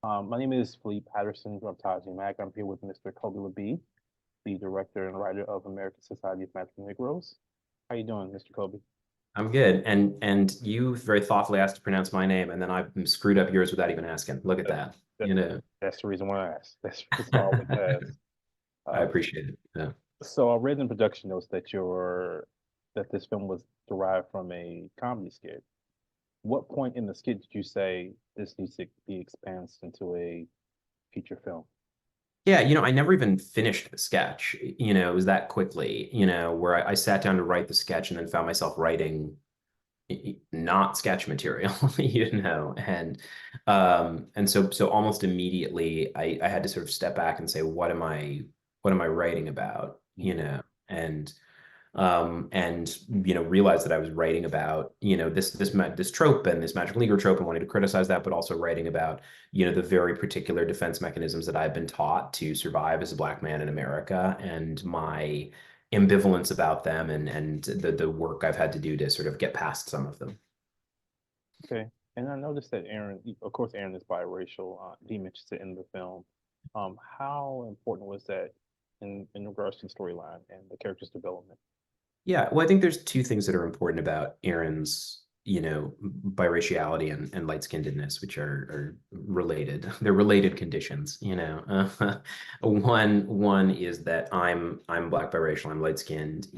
My name is Philippe Patterson from Taji Mac. I'm here with Mr. Kobi Lobii, the director and writer of American Society of Magical Negroes. How you doing, Mr. Kobi? I'm good. And you very thoughtfully asked to pronounce my name, and then I screwed up yours without even asking. Look at That, that. that, that's the reason why I asked. That's the reason why I always ask. I Uh, appreciate it. Yeah. so I read in production notes that this film was derived from a comedy skit. What point in the skit did you say this needs to be expanded into a feature film? Yeah, I never even finished the sketch. It was that quickly, where I sat down to write the sketch and then found myself writing not sketch material, and so almost immediately I had to sort of step back and say, what am I writing about? And realized that I was writing about this trope and this magical Negro trope and wanting to criticize that, but also writing about the very particular defense mechanisms that I've been taught to survive as a Black man in America and my ambivalence about them and the work I've had to do to sort of get past some of them. Okay. And I noticed that Aaron, of course, Aaron is biracial. Dee mentions it in the film. How important was that in regards to the storyline and the character's development? Yeah, well, I think there's two things that are important about Aaron's, biraciality and light-skinnedness, which are related. They're related conditions. One is that I'm Black biracial, I'm light-skinned,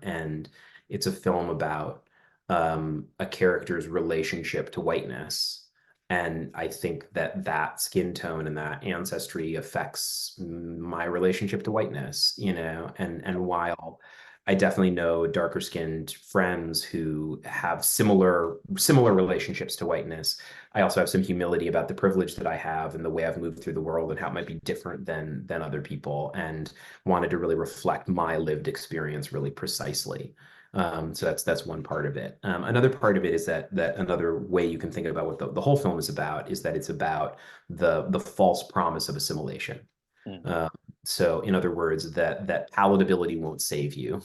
and it's a film about a character's relationship to whiteness. And I think that that skin tone and that ancestry affects my relationship to whiteness, and while I definitely know darker skinned friends who have similar relationships to whiteness. I also have some humility about the privilege that I have and the way I've moved through the world and how it might be different than other people, and wanted to really reflect my lived experience really precisely. So that's one part of it. Another part of it is that another way you can think about what the whole film is about is that it's about the false promise of assimilation. Mm-hmm. Uh, so, in other words, that palatability won't save you,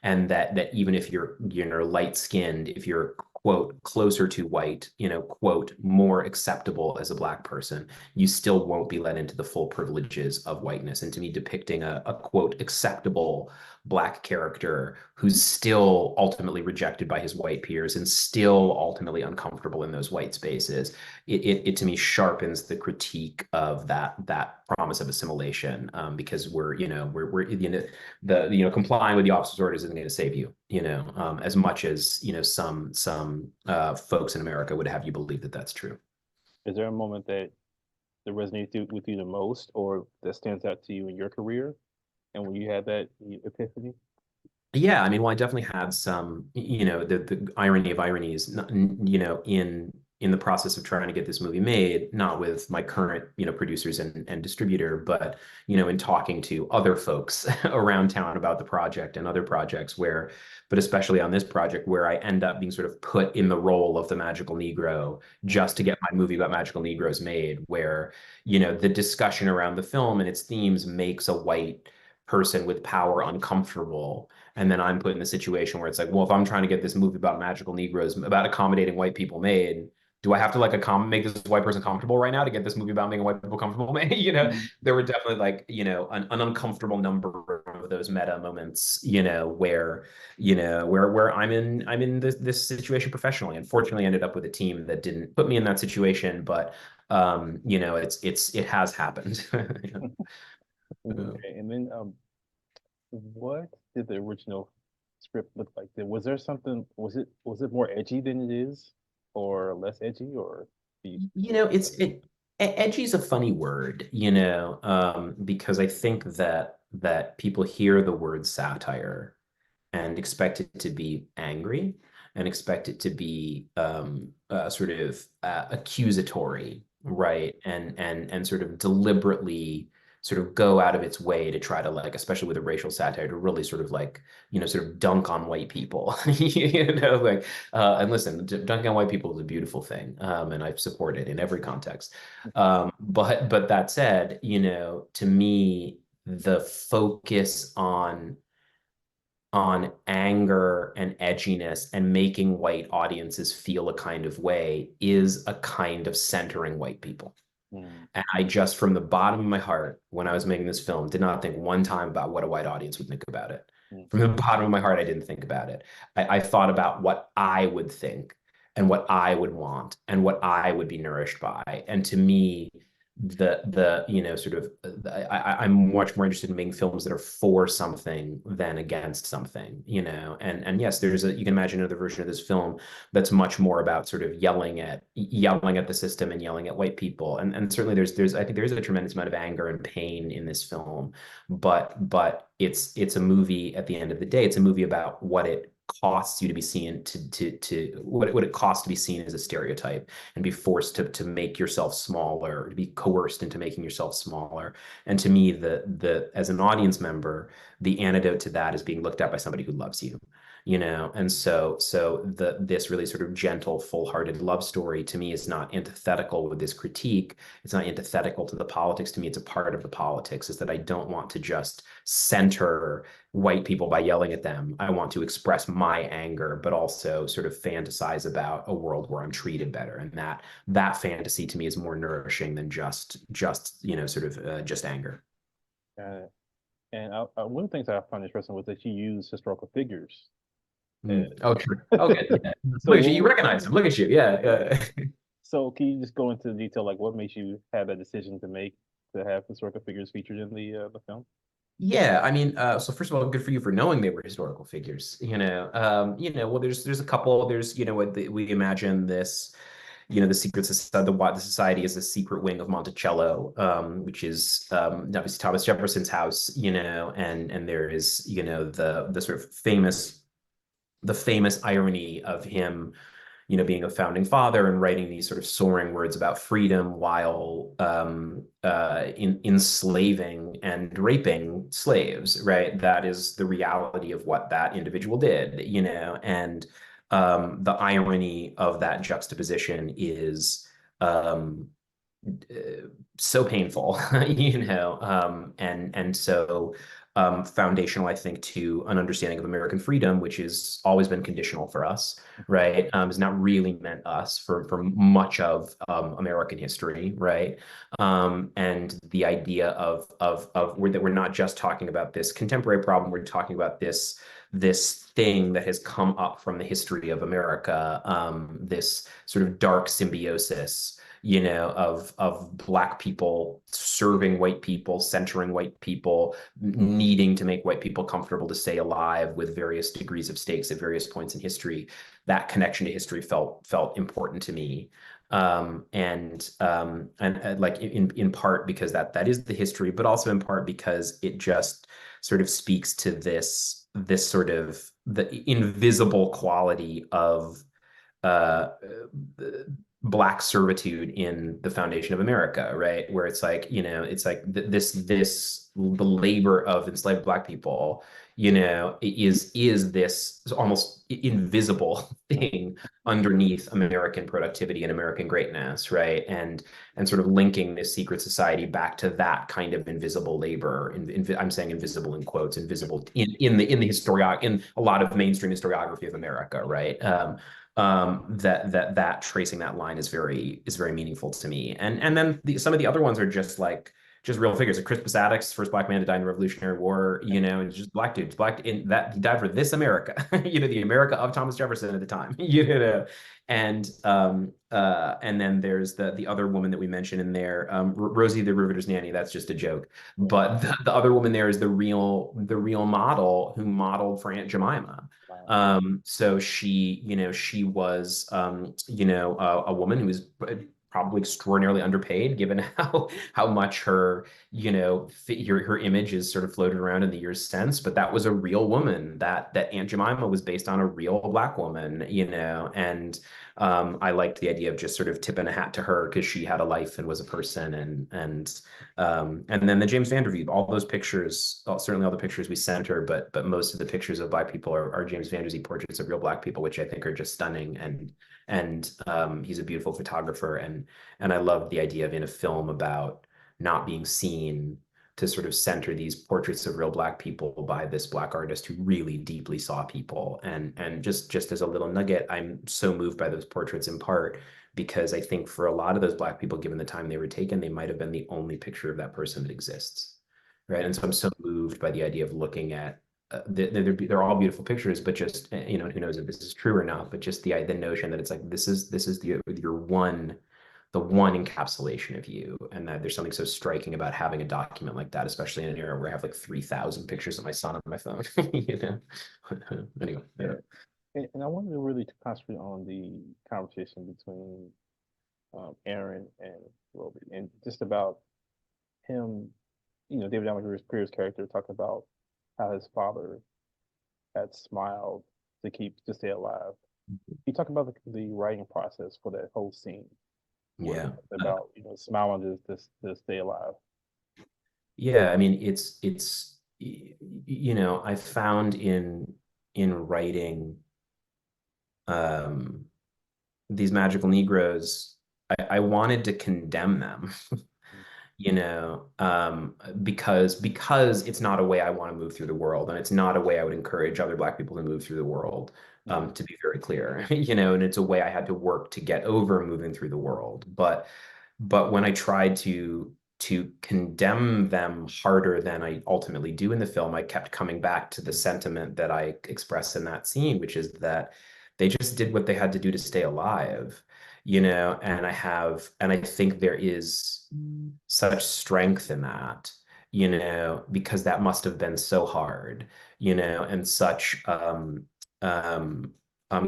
and that even if you're light skinned, if you're quote closer to white, quote more acceptable as a Black person, you still won't be let into the full privileges of whiteness. And to me, depicting a quote acceptable Black character who's still ultimately rejected by his white peers and still ultimately uncomfortable in those white spaces, it to me sharpens the critique of that promise of assimilation, because we're complying with the officer's orders isn't going to save you, as much as some folks in America would have you believe that that's true. Is there a moment that resonates with you the most, or that stands out to you in your career, and when you had that epiphany? Yeah, I mean, well, I definitely had some, the irony of ironies, in the process of trying to get this movie made, not with my current, producers and distributor, but, in talking to other folks around town about the project and other projects but especially on this project, where I end up being sort of put in the role of the magical Negro just to get my movie about magical Negroes made, where, the discussion around the film and its themes makes a white person with power uncomfortable, and then I'm put in the situation where it's like, well, if I'm trying to get this movie about magical Negroes, about accommodating white people made, do I have to make this white person comfortable right now to get this movie about making white people comfortable made? Mhm. There were definitely like, an uncomfortable number of those meta moments, where I'm in this situation professionally. Unfortunately, I ended up with a team that didn't put me in that situation, but it has happened. Okay, and then what did the original script look like? Was there something? Was it more edgy than it is, or less edgy, or do you You feel know, like it's it edgy is a funny word, because I think that people hear the word satire and expect it to be angry and expect it to be sort of accusatory, right? And sort of deliberately sort of go out of its way to try to, like, especially with a racial satire, to really sort of like, sort of dunk on white people, like, and listen, dunking on white people is a beautiful thing, and I support it in every context. But that said, to me, the focus on anger and edginess and making white audiences feel a kind of way is a kind of centering white people. Mm, And I just, from the bottom of my heart, when I was making this film, did not think one time about what a white audience would think about it. mm, From the bottom of my heart, I didn't think about it. I thought about what I would think and what I would want and what I would be nourished by. And to me, sort of I'm much more interested in making films that are for something than against something, and yes, you can imagine another version of this film that's much more about sort of yelling at the system and yelling at white people. And certainly there's I think there's a tremendous amount of anger and pain in this film, but it's a movie at the end of the day. It's a movie about what it costs you to be seen to what it costs to be seen as a stereotype and be forced to make yourself smaller, to be coerced into making yourself smaller. And to me, the as an audience member, the antidote to that is being looked at by somebody who loves you, and so this really sort of gentle, full-hearted love story to me is not antithetical with this critique. It's not antithetical to the politics. To me, it's a part of the politics, is that I don't want to just center white people by yelling at them. I want to express my anger, but also sort of fantasize about a world where I'm treated better. And that fantasy to me is more nourishing than just anger. got it. And one of the things I found interesting was that you use historical figures. Uh, Oh, sure. Okay. Yeah. so Look at you. what, You recognize them. Look at you. Yeah. so can you just go into detail, like what makes you have that decision to make to have historical figures featured in the film? Yeah, I mean, so first of all, good for you for knowing they were historical figures. Well, there's a couple. We imagine this, the secret society, the society is a secret wing of Monticello, which is obviously Thomas Jefferson's house, and there is, the sort of famous irony of him, being a founding father and writing these sort of soaring words about freedom while enslaving and raping slaves, right? That is the reality of what that individual did, and the irony of that juxtaposition is so painful, and so foundational, I think, to an understanding of American freedom, which has always been conditional for us, right? Has not really meant us for much of American history, right? And the idea that we're not just talking about this contemporary problem, we're talking about this thing that has come up from the history of America, this sort of dark symbiosis, of Black people serving white people, centering white people, needing to make white people comfortable to stay alive with various degrees of stakes at various points in history. That connection to history felt important to me. And like in part because that is the history, but also in part because it just sort of speaks to this sort of the invisible quality of uh, Black servitude in the foundation of America, right? Where it's like, it's like the labor of enslaved Black people, is this almost invisible thing underneath American productivity and American greatness, right? And sort of linking this secret society back to that kind of invisible labor. I'm saying invisible in quotes, invisible in a lot of mainstream historiography of America, right? That tracing that line is very meaningful to me. And then some of the other ones are just real figures. Like Crispus Attucks, first Black man to die in the Revolutionary War, and just Black dudes, Black in that he died for this America, the America of Thomas Jefferson at the time, and then there's the other woman that we mentioned in there, Rosie the Riveter's Nanny. That's just a joke, Yeah. but the other woman there is the real model who modeled for Aunt Jemima. Wow. So she was, a woman who was probably extraordinarily underpaid, given how much her image is sort of floated around in the years since. But that was a real woman. That Aunt Jemima was based on a real Black woman, and I liked the idea of just sort of tipping a hat to her because she had a life and was a person, and then the James Van Der Velde, all those pictures, certainly all the pictures we sent her, but most of the pictures of Black people are James Van Der Velde portraits of real Black people, which I think are just stunning. And he's a beautiful photographer, and I love the idea of in a film about not being seen, to sort of center these portraits of real Black people by this Black artist who really deeply saw people. And just as a little nugget, I'm so moved by those portraits in part because I think for a lot of those Black people, given the time they were taken, they might have been the only picture of that person that exists, right? And so I'm so moved by the idea of looking at they're all beautiful pictures, but just who knows if this is true or not, but just the notion that it's like this is your one the one encapsulation of you, and that there's something so striking about having a document like that, especially in an era where I have like 3,000 pictures of my son on my phone. you know. Anyway, yeah. Yeah. And I wanted to really concentrate on the conversation between Aaron and Roby, and just about him, David Allen's character talked about how his father had smiled to stay alive. He talked about the writing process for that whole scene where he Yeah. talked about, smiling to stay alive. Yeah, I mean, I found in writing um these magical Negroes, I wanted to condemn them, because it's not a way I want to move through the world, and it's not a way I would encourage other Black people to move through the world, Mm-hmm. to be very clear, and it's a way I had to work to get over moving through the world. But when I tried to condemn them harder than I ultimately do in the film, I kept coming back to the sentiment that I expressed in that scene, which is that they just did what they had to do to stay alive, and I think there is such strength in that, because that must have been so hard, and such um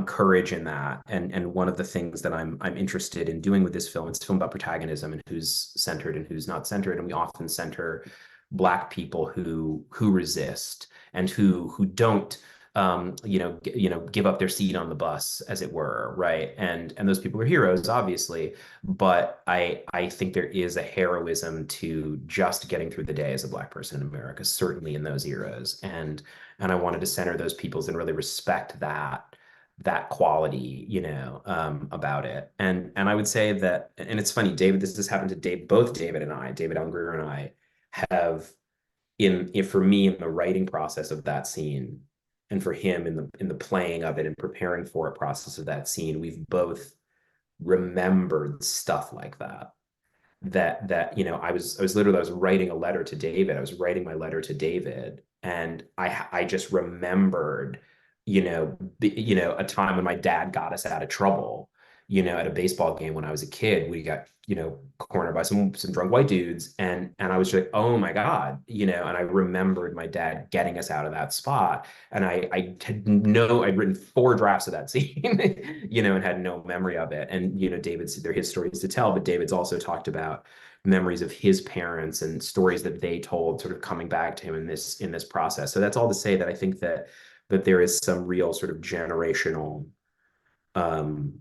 courage in that. And one of the things that I'm interested in doing with this film, it's a film about protagonism and who's centered and who's not centered. And we often center Black people who resist and who don't give up their seat on the bus, as it were, right? And those people are heroes, obviously, but I think there is a heroism to just getting through the day as a Black person in America, certainly in those eras. And I wanted to center those peoples and really respect that quality, about it. And I would say that, and it's funny, David, this has happened to both David and I, David Unger and I, have for me in the writing process of that scene, and for him in the playing of it and preparing for a process of that scene, we've both remembered stuff like that I was writing a letter to David. I was writing my letter to David, and I just remembered, a time when my dad got us out of trouble, at a baseball game when I was a kid. We got, cornered by some drunk white dudes, and I was just like, oh my God, and I remembered my dad getting us out of that spot. And I'd written 4 drafts of that scene, and had no memory of it. And, David's, they're his stories to tell, but David's also talked about memories of his parents and stories that they told sort of coming back to him in this process. So that's all to say that I think that there is some real sort of generational um,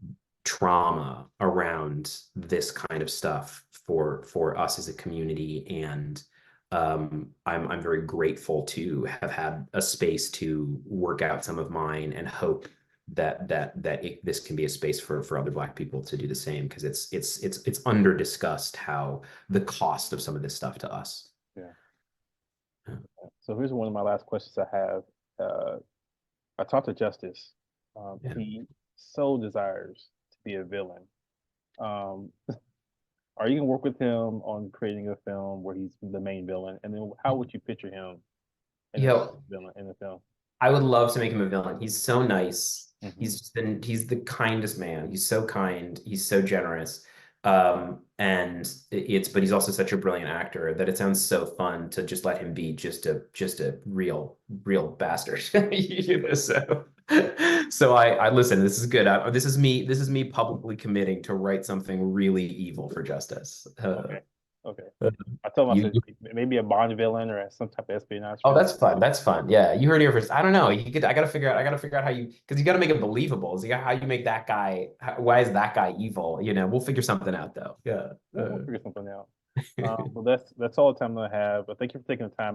trauma around this kind of stuff for us as a community. And I'm very grateful to have had a space to work out some of mine, and hope this can be a space for other Black people to do the same, because it's under discussed how the cost of some of this stuff to us. Yeah. So here's one of my last questions I have. I talked to Justice. Yeah. He so desires to be a villain. Um, are you gonna work with him on creating a film where he's the main villain? And then how would you picture him in You the know, villain in the film? I would love to make him a villain. He's so nice. Hmm. He's the kindest man. He's so kind. He's so generous. And but he's also such a brilliant actor that it sounds so fun to just let him be just a real bastard. So I listen, this is good. This is me publicly committing to write something really evil for Justice. Okay. Okay. I told him I You, said maybe a Bond villain or some type of espionage Oh, film. that's fun. That's fun. Yeah, you heard it here first. I don't know. I gotta figure out. I gotta figure out how you, because you gotta make it believable. So how you make that guy. Why is that guy evil? We'll figure something out though. Yeah. We'll figure something out. Well, that's all the time I have. But thank you for taking the time